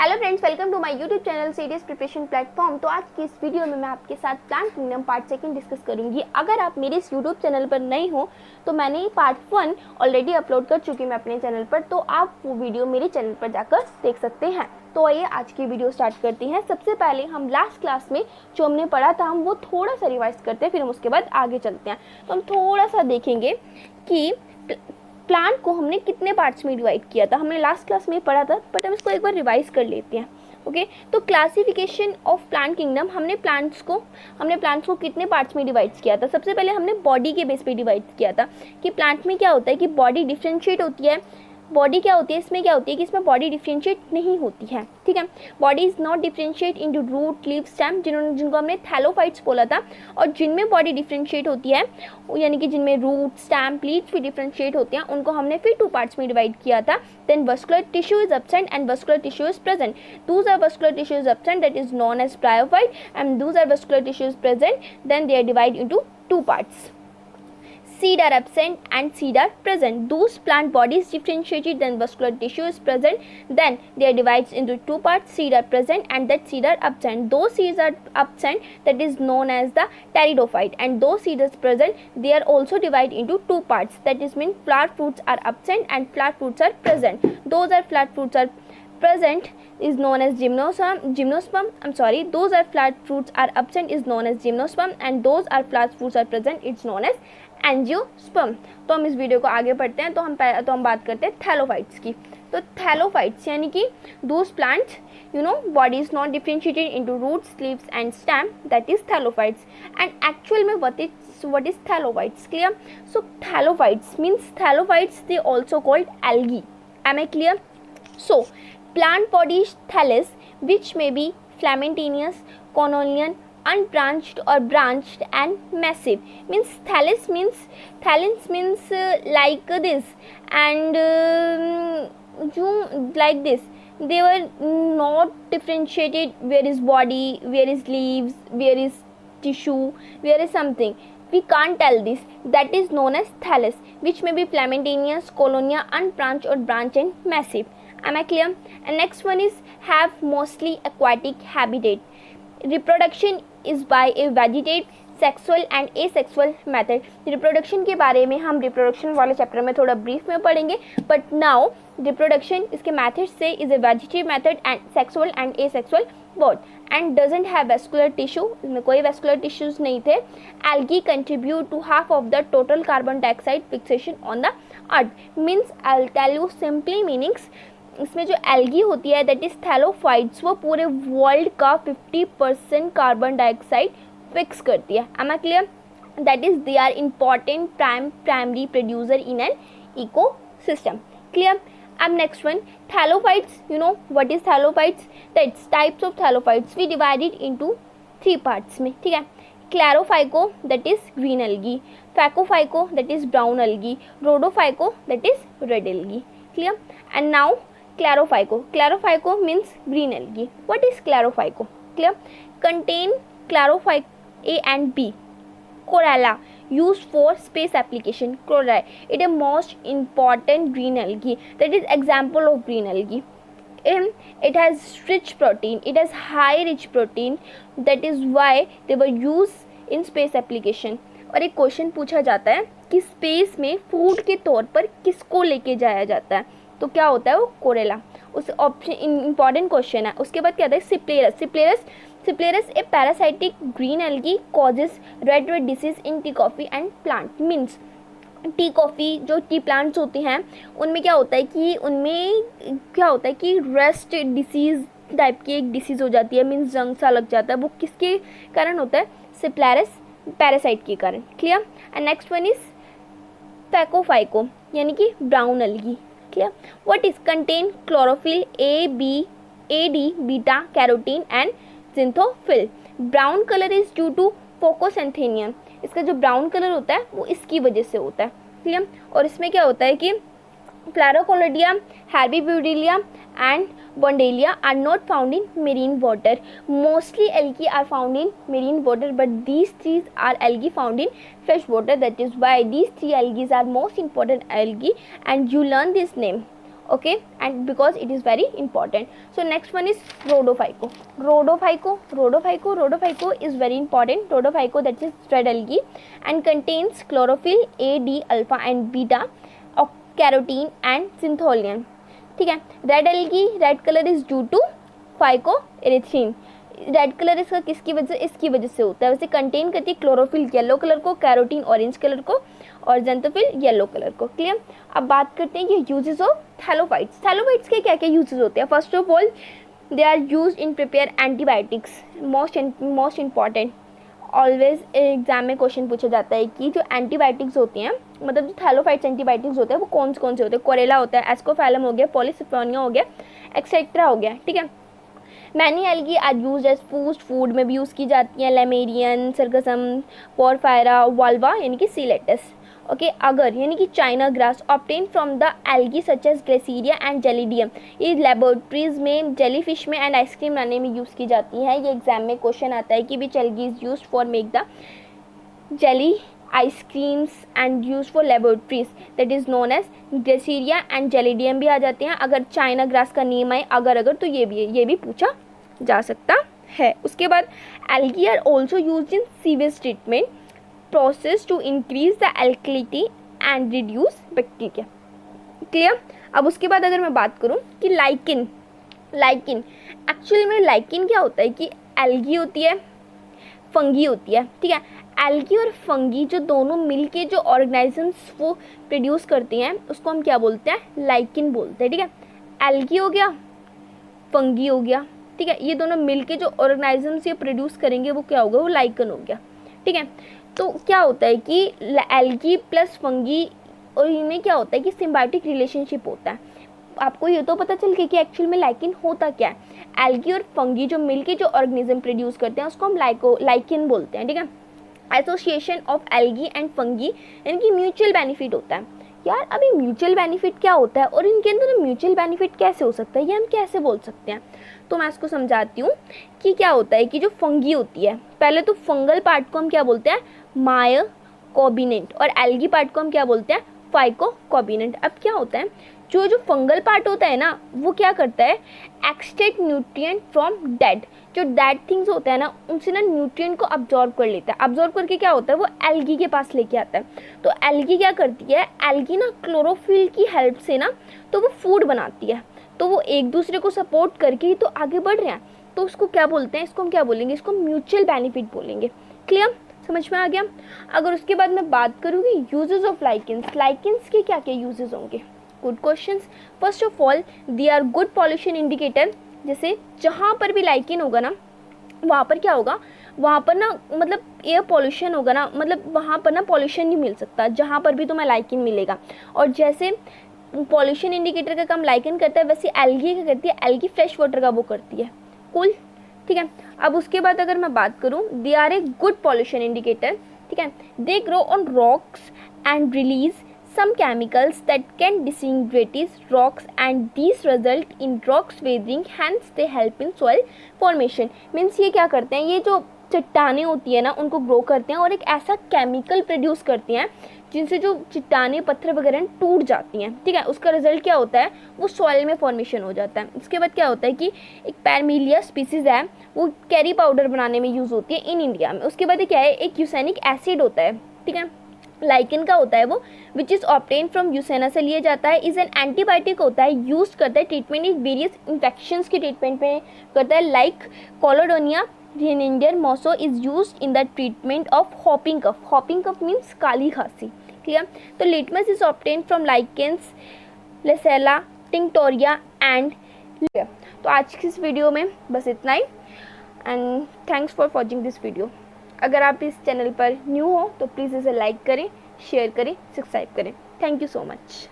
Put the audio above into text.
Hello friends, welcome to my YouTube channel CDS preparation platform. तो आज की इस वीडियो में मैं आपके साथ plant kingdom part second discuss करूंगी। अगर आप मेरे इस यूट्यूब चैनल पर नए हो तो मैंने पार्ट 1 ऑलरेडी अपलोड कर चुकी मैं अपने चैनल पर, तो आप वो वीडियो मेरे चैनल पर जाकर देख सकते हैं। तो आइए आज की वीडियो स्टार्ट करते हैं। सबसे पहले हम लास्ट क्लास में जो हमने पढ़ा था हम वो थोड़ा सा रिवाइज करते हैं, फिर हम उसके बाद आगे चलते हैं। तो हम थोड़ा सा देखेंगे कि प्लांट को हमने कितने पार्ट्स में डिवाइड किया था। हमने लास्ट क्लास में पढ़ा था, बट हम इसको एक बार रिवाइज कर लेते हैं। ओके, तो क्लासिफिकेशन ऑफ प्लांट किंगडम, हमने प्लांट्स को कितने पार्ट्स में डिवाइड किया था। सबसे पहले हमने बॉडी के बेस पे डिवाइड किया था कि प्लांट में क्या होता है कि बॉडी डिफ्रेंशिएट होती है। बॉडी क्या होती है, इसमें क्या होती है कि इसमें बॉडी डिफ्रेंशिएट नहीं होती है। ठीक है, body is not differentiate into root, leaf, stem, जिनको हमने थैलोफाइट्स बोला था। और जिनमें बॉडी डिफ्रेंशिएट होती है, यानी कि जिनमें रूट, स्टेम, लीव्स भी डिफ्रेंशिएट होते हैं, उनको हमने फिर 2 पार्ट्स में डिवाइड किया था। Then vascular tissue is absent and vascular tissue is present. Those are vascular tissue is absent, that is known as bryophyte, and those are vascular tissue is present, then they are divide into 2 parts. Seed are absent and seed are present. Those plant bodies differentiated, then vascular tissue is present, then they are divided into 2 parts. Seed are present and that seed are absent. Those seeds are absent, that is known as the pteridophyte, and those seeds are present, they are also divided into 2 parts. That is mean flower fruits are absent and flower fruits are present. Those are flower fruits are present is known as gymnosperm. Those are flower fruits are absent is known as gymnosperm, and those are flower fruits are present, it's known as angiosperm. तो हम इस video को आगे पढ़ते हैं. तो हम बात करते हैं थैलोफाइट्स की. तो थैलोफाइट्स यानी कि those plants body is not differentiated into roots, leaves and stem, that is thallophytes. And actual में what is thallophytes? Clear? So thallophytes means they also called algae. Am I clear? So plant body thallus, which may be flamminous, conolean, unbranched or branched, and massive. Means thallus means like this, and like this. They were not differentiated where is body, where is leaves, where is tissue, where is something. We can't tell this. That is known as thallus, which may be flamminous, colonia, unbranched or branched, and massive. Am I clear? And next one is have mostly aquatic habitat. Reproduction is by a vegetate, sexual and asexual method. Reproduction के बारे में हम reproduction वाले chapter में थोड़ा brief में पढ़ेंगे, but now reproduction इसके मेथड से is a vegetative method and sexual and asexual both, and doesn't have vascular tissue. इसमें कोई वेस्कुलर टिश्यूज नहीं थे. Algae contribute to half of the total carbon dioxide fixation on the earth. Means I will tell you simply meanings. इसमें जो algae होती है that is thallophytes, वो पूरे वर्ल्ड का 50% कार्बन डाइऑक्साइड फिक्स करती है. Am I clear? That is they are important primary producer in an ecosystem. Clear? अब next one thallophytes. You know what is thallophytes? That's types of thallophytes we divided into 3 parts में. ठीक है, Chlorophyceae that is green algae, फैकोफाइको that is brown algae, Rhodophyceae that is red algae. Clear? And now Chlorophyco means green algae. What is chlorophyco? Clear? Contain chlorophyte A and B. Chlorella used for space application. Chlorella, it is most important green algae. That is example of green algae. It has rich protein. It has high rich protein. That is why they were used in space application. और एक question पूछा जाता है कि space में food के तौर पर किसको लेके जाया जाता है, तो क्या होता है वो कोरेला. उस ऑप्शन इंपॉर्टेंट क्वेश्चन है. उसके बाद क्या आता है Cephaleuros a parasitic green algae causes red disease in tea coffee and plant. Means tea coffee जो टी प्लांट्स होते हैं उनमें क्या होता है कि रेस्ट डिसीज टाइप की एक डिसीज़ हो जाती है. मीन्स जंग सा लग जाता है. वो किसके कारण होता है? सिप्लेरस पैरासाइट के कारण. Clear? And next one is फैकोफाइको यानी कि brown algae. Clear? What is contain chlorophyll A, D, beta carotene and xanthophyll. Brown color is due to phocosynthenium. इसका जो ब्राउन कलर होता है वो इसकी वजह से होता है. क्लियर? और इसमें क्या होता है कि फ्लोरोकोलोडिया, हेर्बिब्यूडिलिया and Bondelia are not found in marine water. Mostly algae are found in marine water, but these 3 are algae found in fresh water. That is why these 3 algae are most important algae, and you learn this name. okay, and because it is very important. So next one is rhodophyco. Rhodophyco is very important. Rhodophyco, that is red algae, and contains chlorophyll A, D, alpha and beta, carotene and syntholium. ठीक है, red algae, red colour is due to phycoerythrin. Red colour इसका किसकी वजह, इसकी वजह से होता है. वैसे कंटेन करती है क्लोरोफिल येलो कलर को, कैरोटीन ऑरेंज कलर को और जेंथोफिल येलो कलर को. क्लियर. अब बात करते हैं ये यूजेस ऑफ थैलोफाइट्स. थैलोफाइट्स के क्या क्या यूजेस होते हैं. First of all they are used in prepare antibiotics. Most important, always exam में क्वेश्चन पूछा जाता है कि जो एंटीबायोटिक्स होती हैं, मतलब जो थैलोफाइट्स एंटीबायोटिक्स होते हैं वो कौन से होते हैं. कोरेला होता है, एस्कोफैलम हो गया, पॉलीसिफोनिया हो गया, एक्सेट्रा हो गया. ठीक है. Many algae are use as food में भी यूज़ की जाती हैं. लेमेरियन, सरगसम, पोरफायरा, वाल्वा यानी कि सी लेटस. ओके. अगर यानी कि China grass obtain from the algae such as Gracilaria and Gelidium, ये लेबोरेटरीज में जेलीफिश में एंड आइसक्रीम बनाने में यूज़ की जाती है. ये एग्जाम में क्वेश्चन आता है कि which algae is use for make the jelly ice creams and use for laboratories, that is known as Gracilaria and Gelidium भी आ जाते हैं. अगर चाइना ग्रास का नेम आए अगर तो ये भी पूछा जा सकता है. उसके बाद algae are also use in sewage treatment process to increase the alkalinity and reduce bacteria. Clear. अब उसके बाद अगर मैं बात करूं कि लाइकिन एक्चुअली में लाइकिन क्या होता है कि एल्गी होती है, फंगी होती है. ठीक है. एल्गी और फंगी जो दोनों मिलके जो ऑर्गेनिजम्स वो प्रोड्यूस करती हैं उसको हम क्या बोलते हैं, लाइकिन बोलते हैं. ठीक है. एल्गी हो गया, फंगी हो गया. ठीक है. ये दोनों मिलके जो ऑर्गेनिजम्स ये प्रोड्यूस करेंगे वो क्या होगा, वो लाइकन हो गया. ठीक है. तो क्या होता है कि एल्गी प्लस फंगी और इनमें क्या होता है कि सिम्बायोटिक रिलेशनशिप होता है. आपको ये तो पता चल गया कि एक्चुअल में लाइकिन होता क्या है. एल्गी और फंगी जो मिलके जो ऑर्गेनिज्म प्रोड्यूस करते हैं उसको हम लाइकिन बोलते हैं. ठीक है. Association of algae and fungi यानी कि म्यूचुअल बेनिफिट होता है. यार अभी म्यूचुअल बेनिफिट क्या होता है और इनके अंदर म्यूचुअल बेनिफिट कैसे हो सकता है, ये हम कैसे बोल सकते हैं. तो मैं इसको समझाती हूँ कि क्या होता है कि जो फंगी होती है, पहले तो फंगल पार्ट को हम क्या बोलते हैं, मायोकोबिनेंट, और एल्गी पार्ट को हम क्या बोलते हैं, फाइकोकोबिनेंट. अब क्या होता है, जो फंगल पार्ट होता है ना वो क्या करता है, एक्सट्रैक्ट न्यूट्रिएंट फ्रॉम डेड, जो डेड थिंग्स होता है ना उनसे ना न्यूट्रिएंट को अब्जॉर्ब कर लेता है. अब्जॉर्ब करके क्या होता है वो एल्गी के पास लेके आता है. तो एल्गी क्या करती है, एल्गी ना क्लोरोफिल की हेल्प से ना तो वो फूड बनाती है. तो वो एक दूसरे को सपोर्ट करके ही तो आगे बढ़ रहे हैं. तो उसको क्या बोलते हैं, इसको हम क्या बोलेंगे, इसको म्यूचुअल बेनिफिट बोलेंगे. क्लियर. समझ में आ गया. अगर उसके बाद मैं बात करूँगी यूजेस ऑफ लाइकेंस. लाइकेंस के क्या क्या यूजेस होंगे. Good questions. First of all they are good pollution indicator. जैसे जहाँ पर भी लाइकिन होगा ना वहाँ पर क्या होगा, वहाँ पर ना मतलब एयर पॉल्यूशन होगा ना, मतलब वहाँ पर ना पॉल्यूशन नहीं मिल सकता जहाँ पर भी तुम्हें लाइकिन मिलेगा. और जैसे पॉल्यूशन इंडिकेटर का काम लाइकिन करता है वैसे एल्गी क्या करती है, एल्गी फ्रेश वाटर का वो करती है. कूल. ठीक है. अब उसके बाद अगर मैं बात करूँ, they are a good pollution indicator. ठीक है. They grow on rocks and release some chemicals that can disintegrate rocks and these result in rocks weathering, hence they help in soil formation. Means ये क्या करते हैं, ये जो चट्टानें होती है ना उनको ग्रो करते हैं और एक ऐसा केमिकल प्रोड्यूस करती हैं जिनसे जो चट्टानें पत्थर वगैरह टूट जाती हैं. ठीक है. उसका रिजल्ट क्या होता है, वो सॉइल में फॉर्मेशन हो जाता है. उसके बाद क्या होता है कि एक पैरमिलिया स्पीसीज है वो कैरी पाउडर बनाने में यूज़ होती है इन इंडिया में. उसके बाद क्या है, एक यूसेनिक एसिड होता है. ठीक है. लाइकिन का होता है वो विच इज़ ऑब्टेन फ्रॉम यूसेना से लिया जाता है. इज एन एंटीबायोटिक होता है, यूज करता है ट्रीटमेंट इन वेरियस इन्फेक्शंस के ट्रीटमेंट में करता है. लाइक कोलोडोनिया रिनिंडर मोसो is use in the treatment of whooping cough. Whooping cough means काली खांसी. क्लियर. तो litmus is obtain from lichens, Roccella, tinctoria and. तो आज की इस वीडियो में बस इतना ही and thanks for watching this video. अगर आप इस चैनल पर न्यू हो तो प्लीज़ इसे लाइक करें, शेयर करें, सब्सक्राइब करें. Thank you so much.